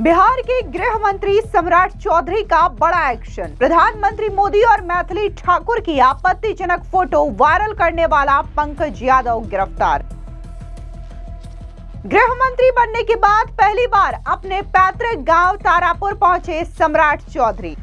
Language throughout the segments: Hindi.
बिहार के गृह मंत्री सम्राट चौधरी का बड़ा एक्शन। प्रधानमंत्री मोदी और मैथिली ठाकुर की आपत्तिजनक फोटो वायरल करने वाला पंकज यादव गिरफ्तार। गृह मंत्री बनने के बाद पहली बार अपने पैतृक गांव तारापुर पहुंचे सम्राट चौधरी।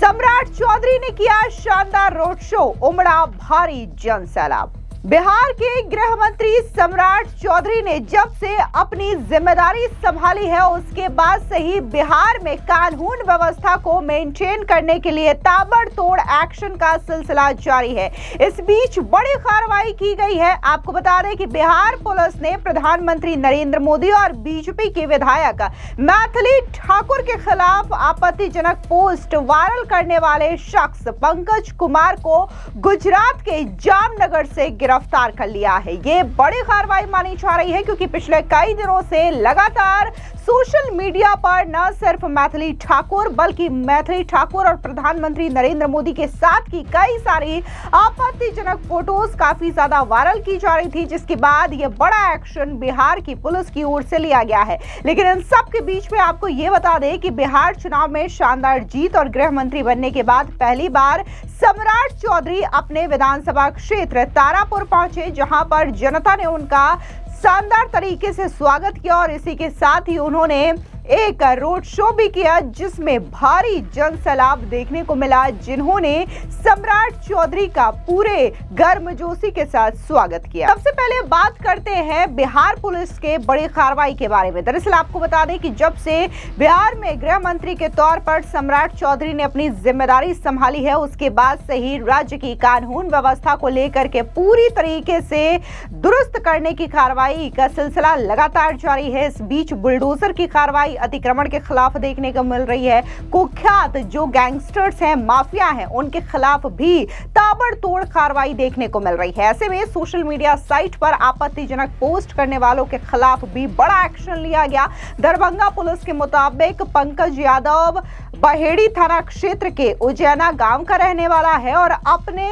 सम्राट चौधरी ने किया शानदार रोड शो, उमड़ा भारी जनसैलाब। बिहार के गृह मंत्री सम्राट चौधरी ने जब से अपनी जिम्मेदारी संभाली है उसके बाद से ही बिहार में कानून व्यवस्था को मेंटेन करने के लिए ताबड़तोड़ एक्शन का सिलसिला जारी है। इस बीच बड़ी कार्रवाई की गई है। आपको बता दें कि बिहार पुलिस ने प्रधानमंत्री नरेंद्र मोदी और बीजेपी के विधायक मैथिली ठाकुर के खिलाफ आपत्तिजनक पोस्ट वायरल करने वाले शख्स पंकज कुमार को गुजरात के जामनगर से गिरफ्तार कर लिया है। ये बड़ी कार्रवाई मानी जा रही है क्योंकि पिछले कई दिनों से लगातार सोशल मीडिया पर न सिर्फ मैथिली ठाकुर बल्कि मैथिली ठाकुर और प्रधानमंत्री नरेंद्र मोदी के साथ की कई सारी आपत्तिजनक फोटोज काफी ज्यादा वायरल की जा रही थी, जिसके बाद ये बड़ा एक्शन बिहार की पुलिस की ओर से लिया गया है। लेकिन इन सब के बीच में आपको ये बता दें कि बिहार चुनाव में शानदार जीत और गृह मंत्री बनने के बाद पहली बार सम्राट चौधरी अपने विधानसभा क्षेत्र तारापुर पहुंचे, जहां पर जनता ने उनका शानदार तरीके से स्वागत किया और इसी के साथ ही उन्होंने एक रोड शो भी किया जिसमें भारी जनसैलाब देखने को मिला, जिन्होंने सम्राट चौधरी का पूरे गर्मजोशी के साथ स्वागत किया। सबसे पहले बात करते हैं बिहार पुलिस के बड़ी कार्रवाई के बारे में। दरअसल आपको बता दें कि जब से बिहार में गृह मंत्री के तौर पर सम्राट चौधरी ने अपनी जिम्मेदारी संभाली है उसके बाद से ही राज्य की कानून व्यवस्था को लेकर के पूरी तरीके से दुरुस्त करने की कार्रवाई का सिलसिला लगातार जारी है। इस बीच बुलडोजर की कार्रवाई अतिक्रमण के खिलाफ देखने को मिल रही है। कुख्यात जो गैंगस्टर्स हैं, माफिया हैं, उनके खिलाफ भी ताबड़तोड़ कार्रवाई देखने को मिल रही है। ऐसे में सोशल मीडिया साइट पर आपत्तिजनक पोस्ट करने वालों के खिलाफ भी बड़ा एक्शन लिया गया। दरभंगा पुलिस के मुताबिक पंकज यादव बहेड़ी थाना क्षेत्र के उजैना गांव का रहने वाला है और अपने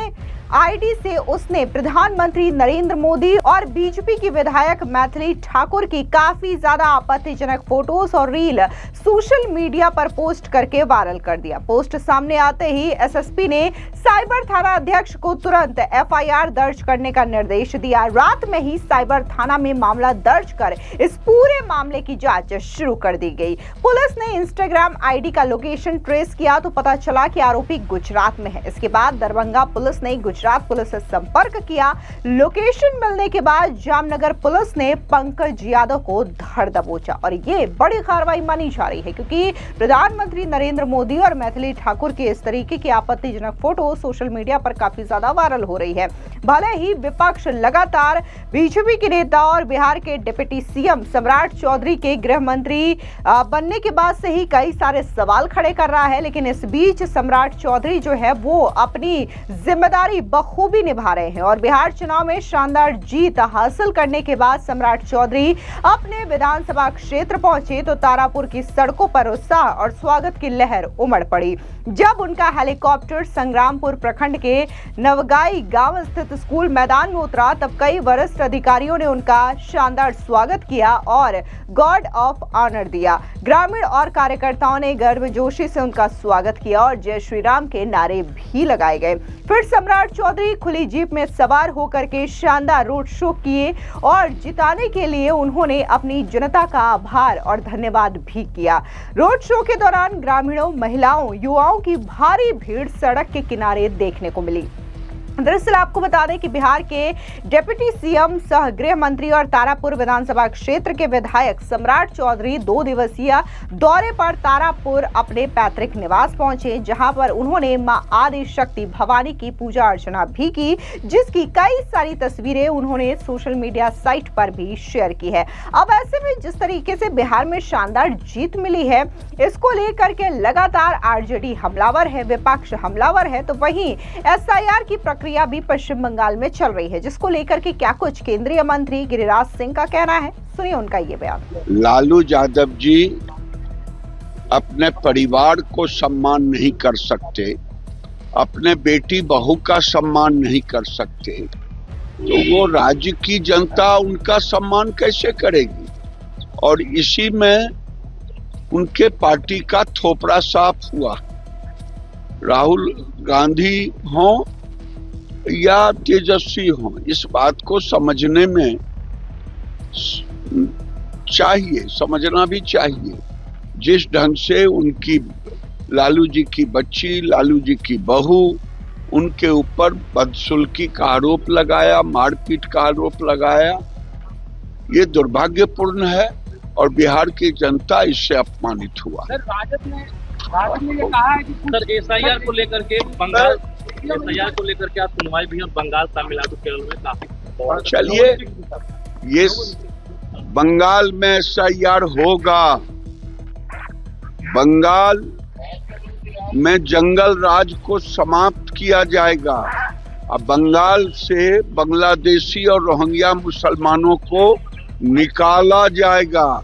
आईडी से उसने प्रधानमंत्री नरेंद्र मोदी और बीजेपी की विधायक मैथिली ठाकुर की काफी ज्यादा आपत्तिजनक फोटोज और रील सोशल मीडिया पर पोस्ट करके वायरल कर दिया। पोस्ट सामने आते ही एसएसपी ने साइबर थाना अध्यक्ष को तुरंत एफआईआर दर्ज करने का निर्देश दिया। रात में ही साइबर थाना में मामला दर्ज कर इस पूरे मामले की जांच शुरू कर दी गई। पुलिस ने इंस्टाग्राम आईडी का लोकेशन ट्रेस किया तो पता चला कि आरोपी गुजरात में है। इसके बाद दरभंगा पुलिस ने गुजरात पुलिस से संपर्क किया। लोकेशन मिलने के बाद जामनगर पुलिस ने पंकज यादव को धर दबोचा और ये बड़ी कार्रवाई मानी जा रही है क्योंकि प्रधानमंत्री नरेंद्र मोदी और मैथिली ठाकुर के इस तरीके की आपत्तिजनक फोटो सोशल मीडिया पर काफी ज्यादा वायरल हो रही है। भले ही विपक्ष लगातार बीजेपी के नेता और बिहार के डिप्टी सीएम सम्राट चौधरी के गृह मंत्री बनने के बाद से ही कई सारे सवाल खड़े कर रहा है, लेकिन इस बीच सम्राट चौधरी जो है वो अपनी जिम्मेदारी बखूबी निभा रहे हैं और बिहार चुनाव में शानदार जीत हासिल करने के बाद सम्राट चौधरी अपने विधानसभा क्षेत्र पहुंचे तो तारापुर की सड़कों पर उत्साह और स्वागत की लहर उमड़ पड़ी। जब उनका हेलीकॉप्टर संग्रामपुर प्रखंड के नवगाई गांव स्थित स्कूल मैदान में उतरा तब कई वरिष्ठ अधिकारियों ने उनका शानदार स्वागत किया और गॉर्ड ऑफ ऑनर दिया। ग्रामीण और कार्यकर्ताओं ने गर्मजोशी से उनका स्वागत किया और जय श्री राम के नारे भी लगाए गए। फिर सम्राट चौधरी खुली जीप में सवार होकर के शानदार रोड शो किए और जिताने के लिए उन्होंने अपनी जनता का आभार और धन्यवाद भी किया। रोड शो के दौरान ग्रामीणों, महिलाओं, युवाओं की भारी भीड़ सड़क के किनारे देखने को मिली। दरअसल आपको बता दें कि बिहार के डिप्टी सीएम सह गृह मंत्री और तारापुर विधानसभा क्षेत्र के विधायक सम्राट चौधरी 2 दिवसीय दौरे पर तारापुर अपने पैतृक निवास पहुंचे, जहां पर उन्होंने मां आदि शक्ति भवानी की पूजा अर्चना भी की, जिसकी कई सारी तस्वीरें उन्होंने सोशल मीडिया साइट पर भी शेयर की है। अब ऐसे में जिस तरीके से बिहार में शानदार जीत मिली है, इसको लेकर के लगातार आरजेडी हमलावर है, विपक्ष हमलावर है, तो वहीं एसआईआर की प्रक्रिया भी पश्चिम बंगाल में चल रही है, जिसको लेकर के क्या कुछ केंद्रीय मंत्री गिरिराज सिंह का कहना है, सुनिए उनका ये बयान। लालू यादव जी अपने परिवार को सम्मान नहीं कर सकते, अपने बेटी बहू का सम्मान नहीं कर सकते, तो वो राज्य की जनता उनका सम्मान कैसे करेगी? और इसी में उनके पार्टी का थोपड़ा साफ हुआ। राहुल गांधी हो या तेजस्वी हो, इस बात को समझने में चाहिए, समझना भी चाहिए। जिस ढंग से उनकी लालू जी की बच्ची, लालू जी की बहू, उनके ऊपर बदसुल्की का आरोप लगाया, मारपीट का आरोप लगाया, ये दुर्भाग्यपूर्ण है और बिहार की जनता इससे अपमानित हुआ। सर, राजद ने ये कहा है कि सर एसआईआर को लेकर के आप सुनवाई भी और बंगाल तमिलनाडु केरल में काफी। चलिए, ये बंगाल में एसआईआर होगा। बंगाल में जंगल राज को समाप्त किया जाएगा। अब बंगाल से बांग्लादेशी और रोहिंग्या मुसलमानों को निकाला जाएगा।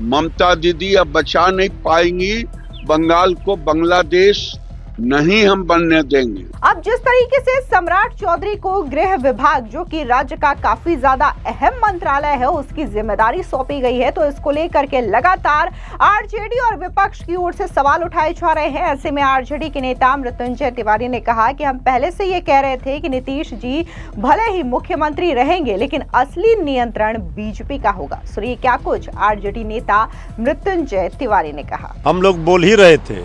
ममता दीदी अब बचा नहीं पाएंगी बंगाल को, बांग्लादेश नहीं हम बनने देंगे। अब जिस तरीके से सम्राट चौधरी को गृह विभाग, जो कि राज्य का काफी ज्यादा अहम मंत्रालय है, उसकी जिम्मेदारी सौंपी गई है, तो इसको लेकर के लगातार आरजेडी और विपक्ष की ओर से सवाल उठाए जा रहे हैं। ऐसे में आरजेडी के नेता मृत्युंजय तिवारी ने कहा कि हम पहले से ये कह रहे थे कि नीतीश जी भले ही मुख्यमंत्री रहेंगे, लेकिन असली नियंत्रण बीजेपी का होगा। सुनिए क्या कुछ आरजेडी नेता मृत्युंजय तिवारी ने कहा। हम लोग बोल ही रहे थे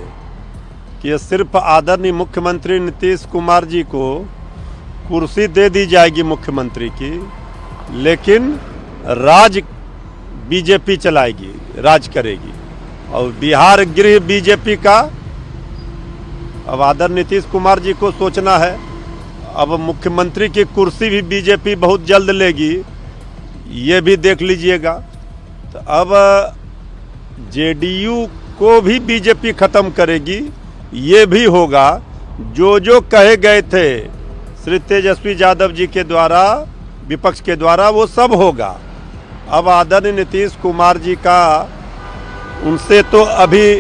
कि सिर्फ आदरणीय मुख्यमंत्री नीतीश कुमार जी को कुर्सी दे दी जाएगी मुख्यमंत्री की, लेकिन राज बीजेपी चलाएगी, राज करेगी और बिहार गृह बीजेपी का। अब आदरणीय नीतीश कुमार जी को सोचना है, अब मुख्यमंत्री की कुर्सी भी बीजेपी बहुत जल्द लेगी, ये भी देख लीजिएगा। तो अब जेडीयू को भी बीजेपी खत्म करेगी, ये भी होगा। जो कहे गए थे श्री तेजस्वी यादव जी के द्वारा, विपक्ष के द्वारा, वो सब होगा। अब आदरणीय नीतीश कुमार जी का, उनसे तो अभी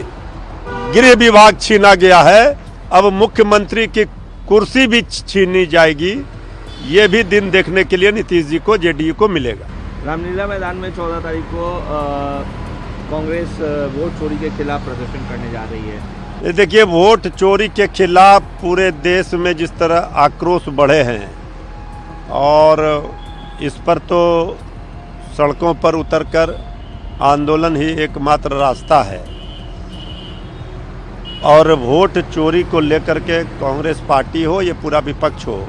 गृह विभाग छीना गया है, अब मुख्यमंत्री की कुर्सी भी छीनी जाएगी। ये भी दिन देखने के लिए नीतीश जी को, जेडीयू को मिलेगा। रामलीला मैदान में 14 तारीख को कांग्रेस वोट चोरी के खिलाफ प्रदर्शन करने जा रही है। ये देखिए, वोट चोरी के खिलाफ पूरे देश में जिस तरह आक्रोश बढ़े हैं, और इस पर तो सड़कों पर उतरकर आंदोलन ही एकमात्र रास्ता है। और वोट चोरी को लेकर के कांग्रेस पार्टी हो या पूरा विपक्ष हो,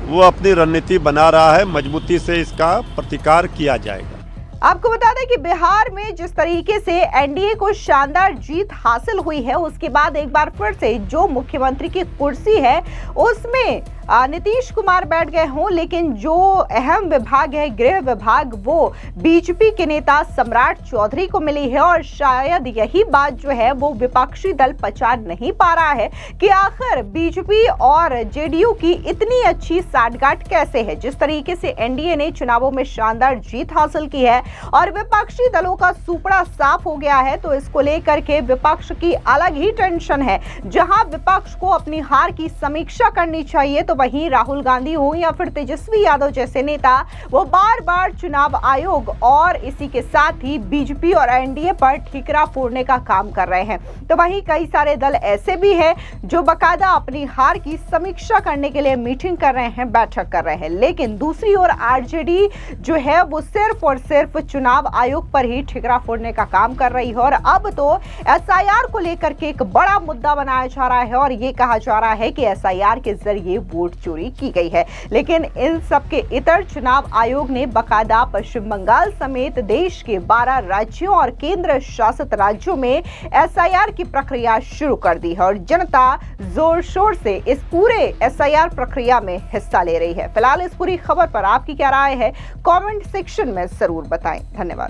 वो अपनी रणनीति बना रहा है, मजबूती से इसका प्रतिकार किया जाएगा। आपको बता दें कि बिहार में जिस तरीके से एनडीए को शानदार जीत हासिल हुई है, उसके बाद एक बार फिर से जो मुख्यमंत्री की कुर्सी है उसमें नीतीश कुमार बैठ गए हों, लेकिन जो अहम विभाग है गृह विभाग, वो बीजेपी के नेता सम्राट चौधरी को मिली है। और शायद यही बात जो है वो विपक्षी दल पचा नहीं पा रहा है कि आखिर बीजेपी और जेडीयू की इतनी अच्छी साठगांठ कैसे है। जिस तरीके से एनडीए ने चुनावों में शानदार जीत हासिल की है और विपक्षी दलों का सुपड़ा साफ हो गया है, तो इसको लेकर के विपक्ष की अलग ही टेंशन है। जहां विपक्ष को अपनी हार की समीक्षा करनी चाहिए, तो वहीं राहुल गांधी हो या फिर तेजस्वी यादव जैसे नेता, वो बार बार चुनाव आयोग और इसी के साथ ही बीजेपी और एनडीए पर ठिकरा फोड़ने का काम कर रहे हैं। तो वहीं कई सारे दल ऐसे भी हैं जो बकायदा अपनी हार की समीक्षा करने के लिए मीटिंग कर रहे हैं, बैठक कर रहे हैं। लेकिन दूसरी ओर आरजेडी जो है वो सिर्फ और सिर्फ चुनाव आयोग पर ही ठिकरा फोड़ने का काम कर रही है। और अब तो एसआईआर को लेकर के एक बड़ा मुद्दा बनाया जा रहा है और ये कहा जा रहा है कि एसआईआर के जरिए वोट चोरी की गई है। लेकिन इन सब के इतर चुनाव आयोग ने बकायदा पश्चिम बंगाल समेत देश के 12 राज्यों और केंद्र शासित राज्यों में एसआईआर की प्रक्रिया शुरू कर दी है और जनता जोर शोर से इस पूरे एसआईआर प्रक्रिया में हिस्सा ले रही है। फिलहाल इस पूरी खबर पर आपकी क्या राय है, कमेंट सेक्शन में जरूर बताएं। धन्यवाद।